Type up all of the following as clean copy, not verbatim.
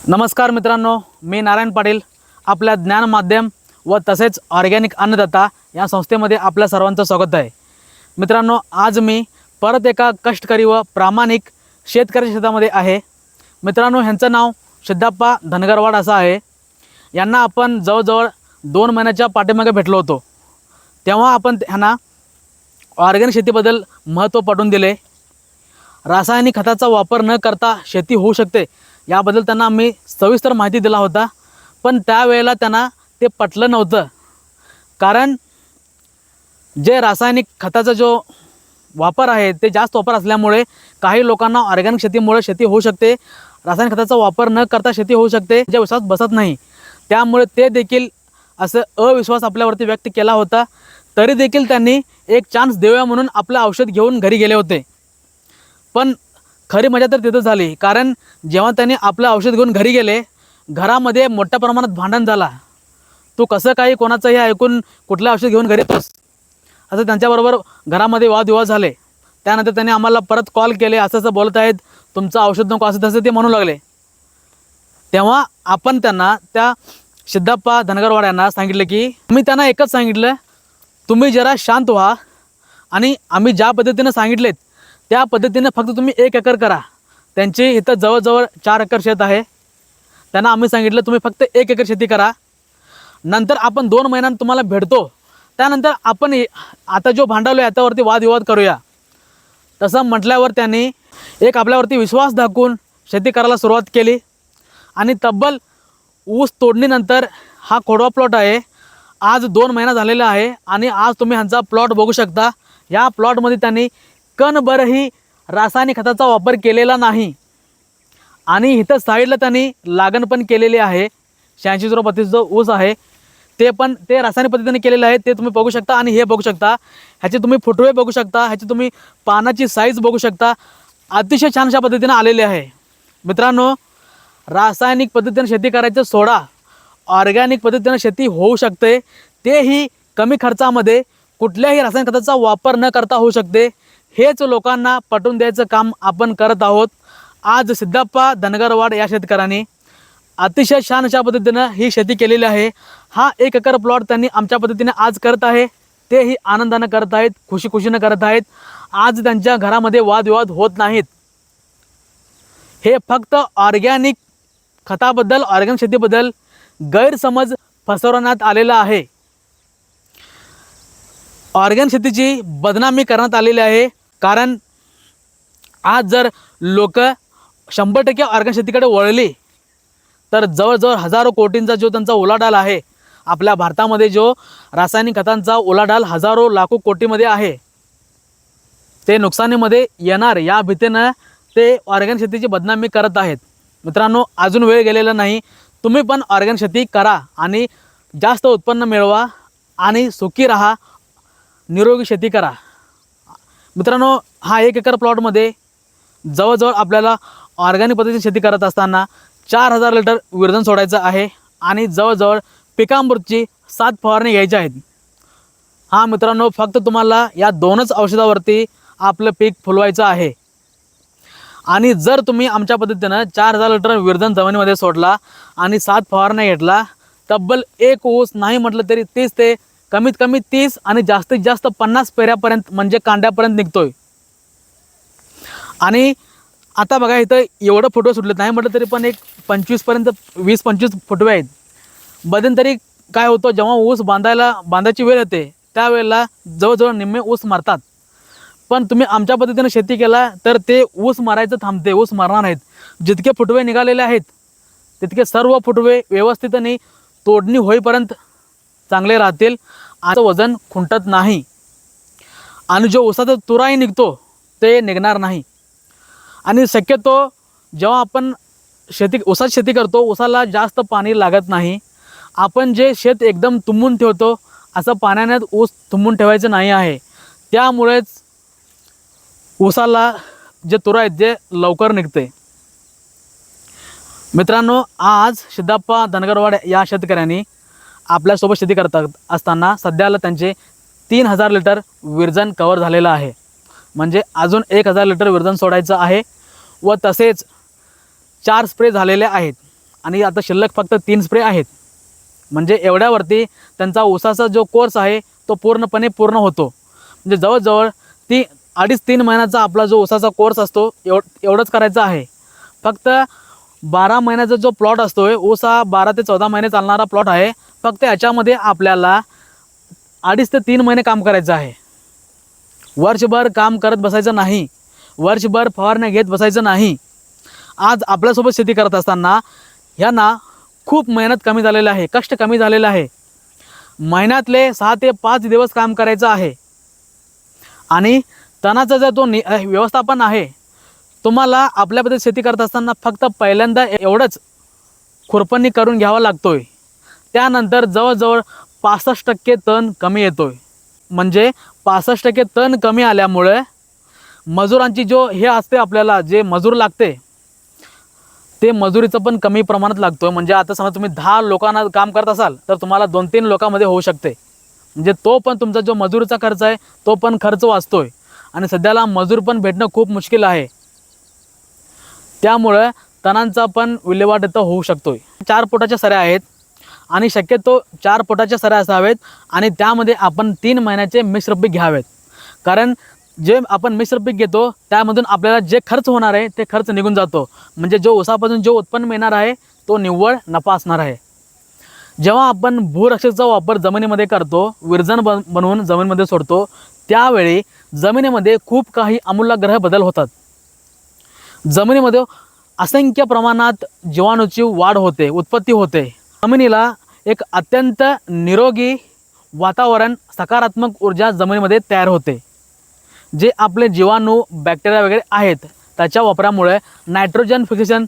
नमस्कार मित्रांनो, मी नारायण पाटील आपल्या ज्ञान माध्यम व तसेच ऑर्गॅनिक अन्नदाता या संस्थेमध्ये आपल्या सर्वांचं स्वागत आहे। मित्रांनो, आज मी परत एका कष्टकरी व प्रामाणिक शेतकरी शेतामध्ये आहे। मित्रांनो, ह्यांचं नाव सिद्धप्पा धनगरवाड असं आहे। यांना आपण जवळजवळ 2 महिन्याच्या पाठीमागे भेटलो होतो। तेव्हा आपण ह्यांना ऑर्गॅनिक शेतीबद्दल महत्त्व पटवून दिले। रासायनिक खताचा वापर न करता शेती होऊ शकते याबद्दल त्यांना आम्ही सविस्तर माहिती दिला होता, पण त्यावेळेला त्यांना ते पटलं नव्हतं। कारण जे रासायनिक खताचा जो वापर आहे ते जास्त वापर असल्यामुळे काही लोकांना ऑर्गॅनिक शेतीमुळे शेती होऊ शकते, रासायनिक खताचा वापर न करता शेती होऊ शकते जे विश्वास बसत नाही। त्यामुळे ते देखील असं अविश्वास आपल्यावरती व्यक्त केला होता। तरी देखील त्यांनी एक चान्स देऊया म्हणून आपलं औषध घेऊन घरी गेले होते। पण खरी मजा तर तिथं झाली, कारण जेव्हा त्यांनी आपलं औषध घेऊन घरी गेले, घरामध्ये मोठ्या प्रमाणात भांडण झाला। तू कसं काही कोणाचंही ऐकून कुठलं औषध घेऊन घरी येतोस असं त्यांच्याबरोबर घरामध्ये वादविवाद झाले। त्यानंतर त्यांनी आम्हाला परत कॉल केले, असं असं बोलत आहेत, तुमचं औषध नको असं तसं ते म्हणू लागले। तेव्हा आपण त्यांना त्या सिद्धप्पा धनगरवाड यांना सांगितलं की मी त्यांना एकच सांगितलं, तुम्ही जरा शांत व्हा आणि आम्ही ज्या पद्धतीनं सांगितलेत त्या पद्धतीने फक्त तुम्ही 1 एकर करा। त्यांची इथं जवळजवळ 4 एकर शेत आहे। त्यांना आम्ही सांगितलं तुम्ही फक्त 1 एकर शेती करा, नंतर आपण 2 महिन्यांत तुम्हाला भेटतो, त्यानंतर आपण आता जो भांडवल आहे त्यावरती वादविवाद करूया। तसं म्हटल्यावर त्यांनी एक आपल्यावरती विश्वास दाखवून शेती करायला सुरुवात केली। आणि तब्बल ऊस तोडणीनंतर हा खोडवा प्लॉट आहे। आज 2 महिना झालेला आहे आणि आज तुम्ही ह्यांचा प्लॉट बघू शकता। या प्लॉटमध्ये त्यांनी कणभरही रासायनिक खताचा वापर केलेला नाही। आणि इथं साईडला त्यांनी लागण पण केलेली आहे। 8632 जो ऊस आहे ते पण ते रासायनिक पद्धतीने केलेलं आहे, ते तुम्ही बघू शकता। आणि हे बघू शकता, ह्याचे तुम्ही फुटवे बघू शकता, ह्याची तुम्ही पानाची साईज बघू शकता, अतिशय छान अशा पद्धतीने आलेले आहे। मित्रांनो, रासायनिक पद्धतीने शेती करायचं सोडा, ऑर्गॅनिक पद्धतीने शेती होऊ शकते, तेही कमी खर्चामध्ये, कुठल्याही रासायनिक खताचा वापर न करता होऊ शकते। हेच लोकांना पटवून द्यायचं काम आपण करत आहोत। आज सिद्धप्पा धनगरवाड या शेतकऱ्यांनी अतिशय छान अशा पद्धतीनं ही शेती केलेली आहे। हा 1 एकर प्लॉट त्यांनी आमच्या पद्धतीने आज करत आहे, तेही आनंदानं करत आहेत, खुशीनं करत आहेत। आज त्यांच्या घरामध्ये वादविवाद होत नाहीत। हे फक्त ऑर्गॅनिक खताबद्दल, ऑर्गॅनिक शेतीबद्दल गैरसमज पसरवण्यात आलेला आहे। ऑर्गॅनिक शेतीची बदनामी करण्यात आलेली आहे। कारण आज जर लोक 100% ऑर्गॅनिक शेतीकडे वळली तर जवळजवळ हजारो कोटींचा जो त्यांचा उलाढाल आहे, आपल्या भारतामध्ये जो रासायनिक खतांचा उलाढाल हजारो लाखो कोटीमध्ये आहे, ते नुकसानीमध्ये येणार या भीतीनं ते ऑर्गॅनिक शेतीची बदनामी करत आहेत। मित्रांनो, अजून वेळ गेलेला नाही, तुम्ही पण ऑर्गॅनिक शेती करा आणि जास्त उत्पन्न मिळवा आणि सुखी राहा, निरोगी शेती करा। मित्रांनो, हा 1 एकर प्लॉटमध्ये जवळजवळ आपल्याला ऑर्गॅनिक पद्धतीने शेती करत असताना 4000 लिटर विरजण सोडायचं आहे आणि जवळजवळ पिकांबूरची 7 फवारणी घ्यायच्या आहेत। हा मित्रांनो, फक्त तुम्हाला या 2च औषधावरती आपलं पीक फुलवायचं आहे। आणि जर तुम्ही आमच्या पद्धतीनं 4000 लिटर विरजण जमिनीमध्ये सोडला आणि 7 फवारण्या घेतला, तब्बल एक ऊस नाही म्हटलं तरी 30 ते कमीत कमी 30 आणि जास्तीत जास्त 50 पेऱ्यापर्यंत म्हणजे कांड्यापर्यंत निघतोय। आणि आता बघा, इथं एवढं फुटवे सुटले नाही म्हटलं तरी पण एक 25 पर्यंत 20-25 फुटवे आहेत। मध्यंतरी काय होतं, जेव्हा ऊस बांधायची वेळ येते त्यावेळेला जवळजवळ निम्मे ऊस मरतात। पण तुम्ही आमच्या पद्धतीने शेती केला तर ते ऊस मारायचं थांबते, ऊस मरणार नाहीत। जितके फुटवे निघालेले आहेत तितके सर्व फुटवे व्यवस्थितने तोडणी होईपर्यंत चांगले राहतील, आणि वजन खुंटत नाही आणि जो ऊसाचा तुराही निघतो ते निघणार नाही। आणि शक्यतो जेव्हा आपण ऊसाची शेती करतो, ऊसाला जास्त पाणी लागत नाही। आपण जे शेत एकदम तुंबून ठेवतो असं पाण्याने ऊस तुंबून ठेवायचं नाही आहे। त्यामुळेच ऊसाला जे तुरा आहेत जे लवकर निघते। मित्रांनो, आज सिद्धप्पा धनगरवाड या शेतकऱ्यांनी आपल्यासोबत शेती करत असताना सध्याला त्यांचे 3000 लिटर विरजण कव्हर झालेलं आहे। म्हणजे अजून 1000 लिटर विरजण सोडायचं आहे व तसेच 4 स्प्रे झालेले आहेत। आणि आता शिल्लक फक्त 3 स्प्रे आहेत. म्हणजे एवढ्यावरती त्यांचा ऊसाचा जो कोर्स आहे तो पूर्णपणे पूर्ण होतो. म्हणजे जवळजवळ 2.5-3 महिन्याचा आपला जो ऊसाचा कोर्स असतो एवढंच करायचं आहे. फक्त 12 महिन्याचा जो प्लॉट असतो आहे, ऊस हा 12 ते 14 महिने चालणारा प्लॉट आहे. फक्त याच्यामध्ये आपल्याला 2.5 ते 3 महिने काम करायचं आहे. वर्षभर काम करत बसायचं नाही, वर्षभर फवारण्या घेत बसायचं नाही. आज आपल्यासोबत शेती करत असताना ह्यांना खूप मेहनत कमी झालेलं आहे, कष्ट कमी झालेलं आहे. महिन्यातले 6 ते 5 दिवस काम करायचं आहे. आणि तणाचा जो तो व्यवस्थापन आहे, तुम्हाला आपल्या पद्धतीत शेती करत असताना फक्त पहिल्यांदा एवढंच खुरपणी करून घ्यावा लागतोय. त्यानंतर जवळजवळ 65% तण कमी येतोय. म्हणजे 65% तण कमी आल्यामुळे मजुरांची जो हे असते, आपल्याला जे मजूर लागते ते मजुरीचं पण कमी प्रमाणात लागतो. म्हणजे आता समजा तुम्ही 10 लोकांना काम करत असाल तर तुम्हाला 2-3 लोकांमध्ये होऊ शकते. म्हणजे तो पण तुमचा जो मजुरीचा खर्च आहे तो पण खर्च वाचतोय. आणि सध्याला मजूर पण भेटणं खूप मुश्किल आहे. त्यामुळे तणांचा पण विल्हेवाट इथं होऊ शकतोय. 4 फुटाच्या सऱ्या आहेत आणि शक्यतो 4 फुटाच्या सऱ्या असावेत आणि त्यामध्ये आपण 3 महिन्याचे मिश्र पीक घ्यावेत. कारण जे आपण मिश्र पीक घेतो त्यामधून आपल्याला जे खर्च होणार आहे ते खर्च निघून जातो. म्हणजे जो ऊसापासून जो उत्पन्न मिळणार आहे तो निव्वळ नफा असणार आहे. जेव्हा आपण भूरक्षकचा वापर जमिनीमध्ये करतो, विरजण बनवून जमिनीमध्ये सोडतो, त्यावेळी जमिनीमध्ये खूप काही आमूलाग्र बदल होतात. जमिनीमध्ये असंख्य प्रमाणात जीवाणूची वाढ होते, उत्पत्ती होते. जमिनीला एक अत्यंत निरोगी वातावरण, सकारात्मक ऊर्जा जमिनीमध्ये तयार होते. जे आपले जीवाणू, बॅक्टेरिया वगैरे आहेत त्याच्या वापरामुळे नायट्रोजन फिक्सेशन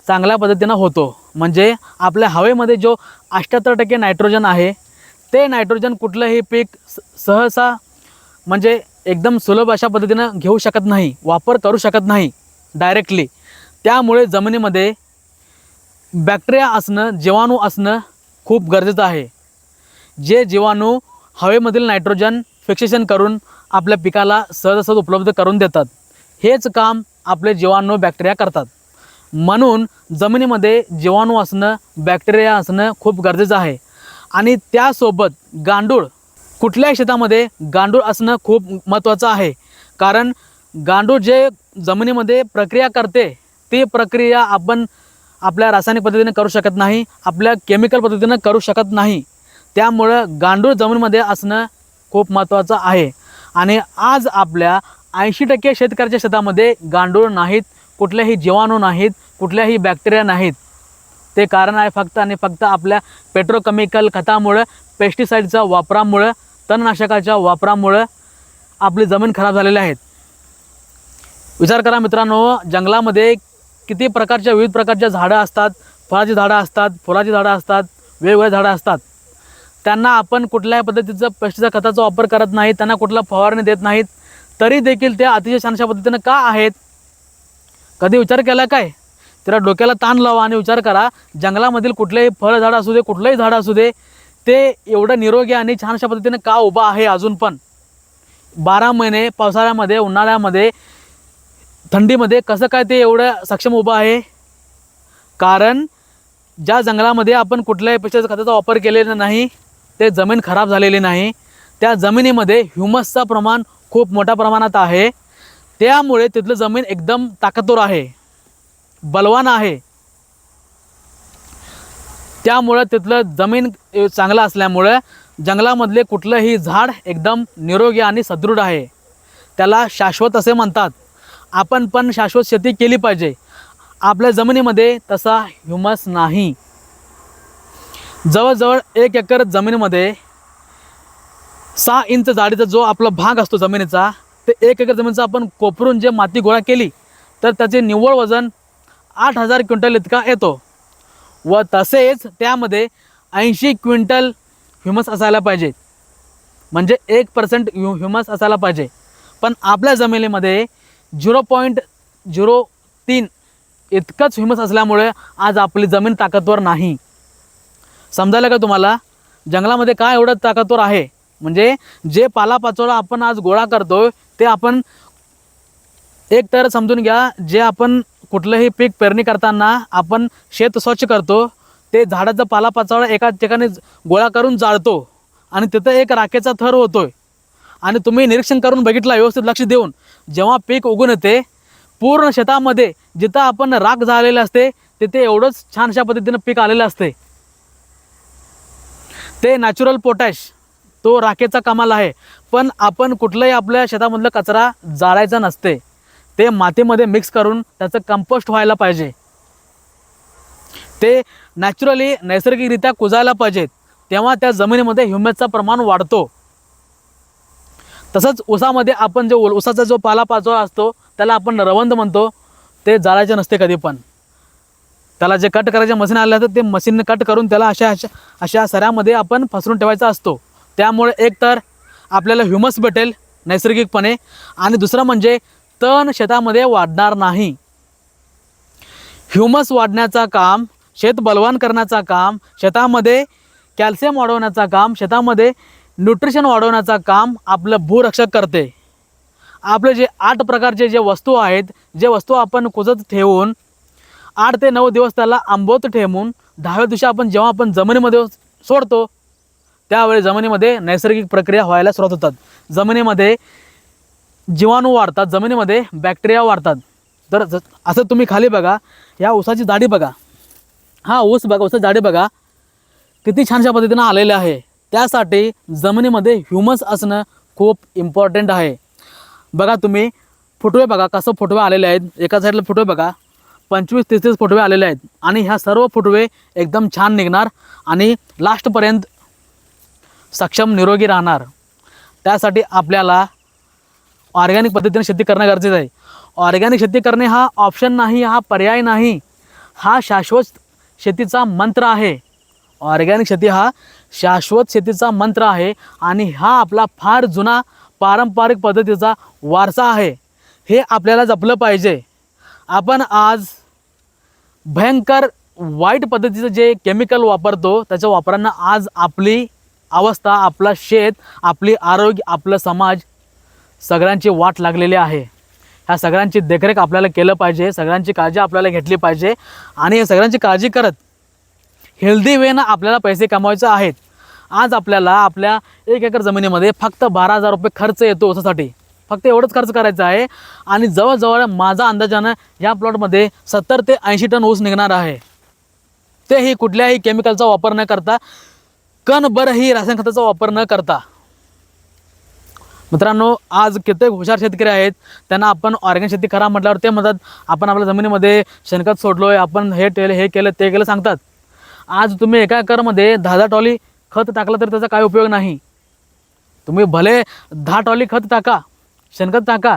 चांगल्या पद्धतीनं होतो. म्हणजे आपल्या हवेमध्ये जो 78% नायट्रोजन आहे ते नायट्रोजन कुठलंही पीक सहसा म्हणजे एकदम सुलभ अशा पद्धतीनं घेऊ शकत नाही, वापर करू शकत नाही डायरेक्टली. त्यामुळे जमिनीमध्ये बॅक्टेरिया असणं, जीवाणू असणं खूप गरजेचं आहे. जे जीवाणू हवेमधील नायट्रोजन फिक्सेशन करून आपल्या पिकाला सहज उपलब्ध करून देतात. हेच काम आपले जीवाणू, बॅक्टेरिया करतात. म्हणून जमिनीमध्ये जीवाणू असणं, बॅक्टेरिया असणं खूप गरजेचं आहे. आणि त्यासोबत गांडूळ, कुठल्याही शेतामध्ये गांडूळ असणं खूप महत्त्वाचं आहे. कारण गांडूळ जे जमिनीमध्ये प्रक्रिया करते ती प्रक्रिया आपण आपल्या रासायनिक पद्धतीने करू शकत नाही, आपल्या केमिकल पद्धतीनं करू शकत नाही. त्यामुळं गांडूळ जमिनीमध्ये असणं खूप महत्त्वाचं आहे. आणि आज आपल्या 80% शेतकऱ्याच्या शेतामध्ये गांडूळ नाहीत, कुठलेही जीवाणू नाहीत, कुठल्याही बॅक्टेरिया नाहीत. ते कारण आहे फक्त आणि फक्त आपल्या पेट्रोकेमिकल खतामुळं, पेस्टिसाईडच्या वापरामुळं, तणनाशकाच्या वापरामुळं आपली जमीन खराब झालेली आहेत. विचार करा मित्रांनो, जंगलामध्ये किती प्रकारच्या, विविध प्रकारच्या झाडं असतात, फळाची झाडं असतात, फुलाची झाडं असतात, वेगवेगळ्या झाडं असतात. त्यांना आपण कुठल्याही पद्धतीचं पेस्टिसाईड खताचा वापर करत नाही, त्यांना कुठला फवारणी देत नाहीत, तरी देखील ते अतिशय छानशा पद्धतीनं का आहेत? कधी विचार केला काय? त्याला डोक्याला ताण लावा आणि विचार करा, जंगलामधील कुठलेही फळझाडं असू दे, कुठलंही झाडं असू दे, ते एवढं निरोगी आणि छानशा पद्धतीनं का उभं आहे अजून पण? 12 महिने पावसाळ्यामध्ये, उन्हाळ्यामध्ये, थंडीमध्ये कसं काय ते एवढं सक्षम उभं आहे? कारण ज्या जंगलामध्ये आपण कुठल्याही पेस्टिसाईड खताचा वापर केलेला नाही, ते जमीन खराब झालेली नाही, त्या जमिनीमध्ये ह्युमसचं प्रमाण खूप मोठ्या प्रमाणात आहे. त्यामुळे तिथलं जमीन एकदम ताकदवर आहे, बलवान आहे. त्यामुळे तिथलं जमीन चांगलं असल्यामुळे जंगलामधले कुठलंही झाड एकदम निरोगी आणि सदृढ आहे. त्याला शाश्वत असे म्हणतात. आपण पण शाश्वत शेती केली पाहिजे. आपल्या जमिनीमध्ये तसा ह्युमस नाही. जवळजवळ 1 एकर जमिनीमध्ये 6 इंच जाडीचा जो आपला भाग असतो जमिनीचा, ते 1 एकर जमिनीचा आपण कोपरून जे माती गोळा केली तर त्याचे निव्वळ वजन 8,000 क्विंटल इतका येतो. व तसेच त्यामध्ये 80 क्विंटल ह्युमस असायला पाहिजे, म्हणजे 1% ह्युमस असायला पाहिजे. पण आपल्या जमिनीमध्ये 0.03 इतकंच ह्युमस असल्यामुळे आज आपली जमीन ताकदवर नाही. समजायला का तुम्हाला? जंगलामध्ये काय एवढं ताकदवर आहे? म्हणजे जे पालापाचोळा आपण आज गोळा करतो ते आपण एक तर समजून घ्या, जे आपण कुठलंही पीक पेरणी करताना आपण शेत स्वच्छ करतो, ते झाडाचा पालापाचोळा एका ठिकाणी गोळा करून जाळतो आणि तिथं एक राखेचा थर होतोय. आणि तुम्ही निरीक्षण करून बघितलं व्यवस्थित लक्ष देऊन, जेव्हा पीक उगून येते पूर्ण शेतामध्ये जिथं आपण राख झालेलं असते तिथे एवढंच छान अशा पद्धतीनं पीक आलेलं असते. ते नॅचरल पोटॅश तो राखेचा कमाल आहे. पण आपण कुठलाही आपल्या शेतामधला कचरा जाळायचा नसते, ते मातीमध्ये मिक्स करून त्याचं कंपोस्ट व्हायला पाहिजे. ते नॅचरली नैसर्गिकरित्या कुजायला पाहिजेत, तेव्हा त्या जमिनीमध्ये ह्युमसचं प्रमाण वाढतो. तसंच ऊसामध्ये आपण जो ऊसाचा जो पालापाचोळा असतो त्याला आपण रवंद म्हणतो, ते जाळायचे नसते कधी पण. त्याला जे कट करायचे मशीन आलं तर ते मशीनने कट करून त्याला अशा सऱ्यामध्ये आपण पसरून ठेवायचा असतो. त्यामुळे एक तर आपल्याला ह्युमस भेटेल नैसर्गिकपणे, आणि दुसरं म्हणजे तण शेतामध्ये वाढणार नाही. ह्युमस वाढण्याचा काम, शेत बलवान करण्याचा काम, शेतामध्ये कॅल्शियम वाढवण्याचा काम, शेतामध्ये न्यूट्रिशन वाढवण्याचा काम आपलं भूरक्षक करते. आपले जे 8 प्रकारचे जे वस्तू आहेत, जे वस्तू आपण कुजत ठेवून 8 ते 9 दिवस त्याला आंबवत ठेवून 10व्या दिवशी आपण जेव्हा आपण जमिनीमध्ये सोडतो त्यावेळी जमिनीमध्ये नैसर्गिक प्रक्रिया व्हायला सुरुवात होतात. जमिनीमध्ये जीवाणू वाढतात, जमिनीमध्ये बॅक्टेरिया वाढतात. तर असं तुम्ही खाली बघा, या ऊसाची जाडी बघा, हा ऊस बघा, ऊसाची जाडी बघा किती छानशा पद्धतीनं आलेले आहे. त्यासाठी जमिनीमध्ये ह्युमस असणं खूप इम्पॉर्टंट आहे. बघा तुम्ही फुटवे बघा, कसं फुटवे आलेले आहेत. एका साईडला फुटवे बघा 25-30 फुटवे आलेले आहेत आणि ह्या सर्व फुटवे एकदम छान निघणार आणि लास्टपर्यंत सक्षम निरोगी राहणार. त्यासाठी आपल्याला ऑर्गॅनिक पद्धतीने शेती करणं गरजेचं आहे. ऑर्गॅनिक शेती करणे हा ऑप्शन नाही, हा पर्याय नाही, हा शाश्वत शेतीचा मंत्र आहे. ऑर्गॅनिक शेती हा शाश्वत शेतीचा मंत्र आहे आणि हा आपला फार जुना पारंपरिक पद्धतीचा वारसा आहे. हे आपल्याला जपलं पाहिजे. आपण आज भयंकर वाईट पद्धतीचं जे केमिकल वापरतो, त्याच्या वापरांना आज आपली अवस्था, आपला शेत, आपली आरोग्य, आपलं समाज सगळ्यांची वाट लागलेली आहे. ह्या सगळ्यांची देखरेख आपल्याला केलं पाहिजे, सगळ्यांची काळजी आपल्याला घेतली पाहिजे आणि या सगळ्यांची काळजी करत हेल्दी वेनं आपल्याला पैसे कमवायचे आहेत. आज आपल्याला आपल्या 1 एकर जमिनीमध्ये फक्त 12,000 रुपये खर्च येतो ऊसासाठी. फक्त एवढंच खर्च करायचा आहे आणि जवळजवळ माझा अंदाजानं या प्लॉटमध्ये 70 ते 80 टन ऊस निघणार आहे. तेही कुठल्याही केमिकलचा वापर न करता, कणभरही रासायनिक खताचा वापर न करता. मित्रांनो, आज कित्येक हुशार शेतकरी आहेत, त्यांना आपण ऑर्गॅनिक शेती करा म्हटल्यावर ते म्हणतात आपण आपल्या जमिनीमध्ये शेणखत सोडलोय, आपण हे केलं ते केलं सांगतात. आज तुम्ही एका एकरमध्ये 10 ट्रॉली खत टाकलं तर त्याचा काय उपयोग नाही. तुम्ही भले 10 ट्रॉली खत टाका, शेणखत टाका,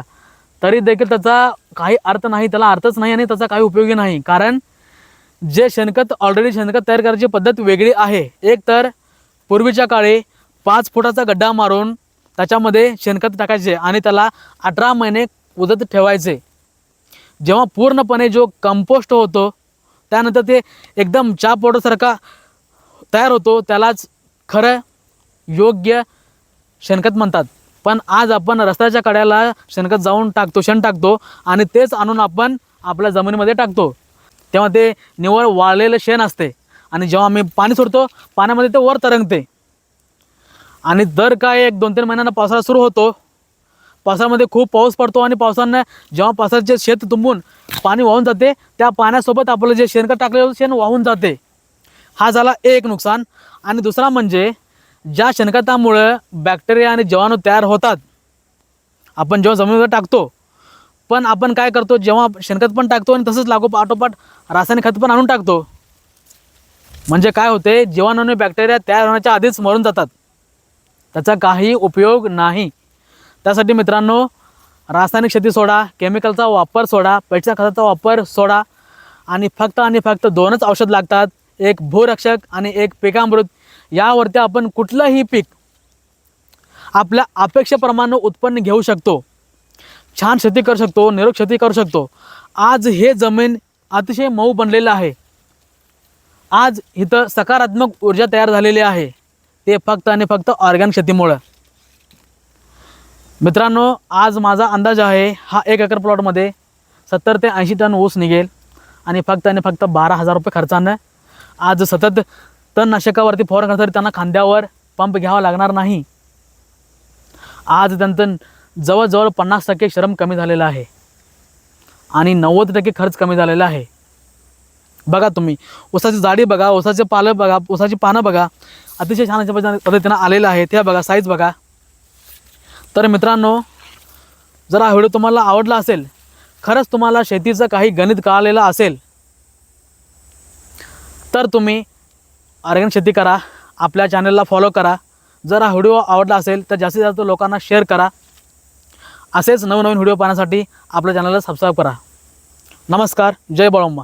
तरी देखील त्याचा काही अर्थ नाही, त्याला अर्थच नाही आणि त्याचा काही उपयोगी नाही. कारण जे शेणखत ऑलरेडी शेणखत तयार करायची पद्धत वेगळी आहे. एक तर पूर्वीच्या काळी 5 फुटाचा गड्डा मारून त्याच्यामध्ये शेणखत टाकायचे आणि त्याला 18 महिने उदत ठेवायचे. जेव्हा पूर्णपणे जो कंपोस्ट होतो त्यानंतर ते एकदम चहा पावडरसारखा तयार होतो, त्यालाच खरं योग्य शेणखत म्हणतात. पण आज आपण रस्त्याच्या कड्याला शेणखत जाऊन टाकतो, शेण टाकतो आणि तेच आणून आपण आपल्या जमिनीमध्ये टाकतो. तेव्हा ते निव्वळ वाळलेलं शेण असते आणि जेव्हा आम्ही पाणी सोडतो पाण्यामध्ये ते वर तरंगते. आणि दर काय 1-2-3 महिन्यांना पावसाळा सुरू होतो, पावसाळ्यामध्ये खूप पाऊस पडतो आणि पावसानं जेव्हा पावसाचे शेत तुंबून पाणी वाहून जाते, त्या पाण्यासोबत आपलं जे शेणखत टाकलेलं शेण वाहून जाते. हा झाला एक नुकसान. आणि दुसरा म्हणजे ज्या शेणखतामुळं बॅक्टेरिया आणि जीवाणू तयार होतात, आपण जेव्हा जमिनीवर टाकतो, पण आपण काय करतो, जेव्हा शेणखत पण टाकतो आणि तसंच लागोपाठोपाठ रासायनिक खत पण आणून टाकतो. म्हणजे काय होते, जीवाणू आणि बॅक्टेरिया तयार होण्याच्या आधीच मरून जातात. त्याचा काही उपयोग नाही. त्यासाठी मित्रांनो, रासायनिक शेती सोडा, केमिकलचा वापर सोडा, पेटच्या खताचा वापर सोडा आणि फक्त 2च औषध लागतात, एक भूरक्षक आणि एक पिकामृत. यावरती आपण कुठलंही पीक आपल्या अपेक्षेप्रमाणे उत्पन्न घेऊ शकतो, छान शेती करू शकतो, निरोगी शेती करू शकतो. आज हे जमीन अतिशय मऊ बनलेलं आहे. आज इथं सकारात्मक ऊर्जा तयार झालेली आहे, ते फक्त ऑर्गॅनिक शेतीमुळं. मित्रांनो, आज माझा अंदाज आहे हा 1 एकर प्लॉटमध्ये 70 ते 80 टन ऊस निघेल आणि फक्त 12,000 रुपये खर्चानं आज सतत तणनाशकावरती फवारणी करताना त्यांना खांद्यावर पंप घ्यावा लागणार नाही। आज त्यांचं जवळजवळ 50% श्रम कमी झालेला आहे आणि 90% खर्च कमी झालेला आहे। बघा तुम्ही ऊसाची जाडी बघा, ऊसाचे पालं बघा, ऊसाची पानं बघा, अतिशय छान अशा पद्धतीनं आलेलं आहे। ते बघा, साईज बघा। तर मित्रांनो, जर हा व्हिडिओ तुम्हाला आवडला असेल, खरंच तुम्हाला शेतीचं काही गणित कळालेलं असेल, तर तुम्ही ऑर्गॅनिक शेती करा, आपल्या चॅनलला फॉलो करा। जर हा व्हिडिओ आवडला असेल तर जास्तीत जास्त लोकांना शेअर करा। असेच नवनवीन व्हिडिओ पाहण्यासाठी आपल्या चॅनलला सबस्क्राईब करा। नमस्कार, जय बाळोम्मा।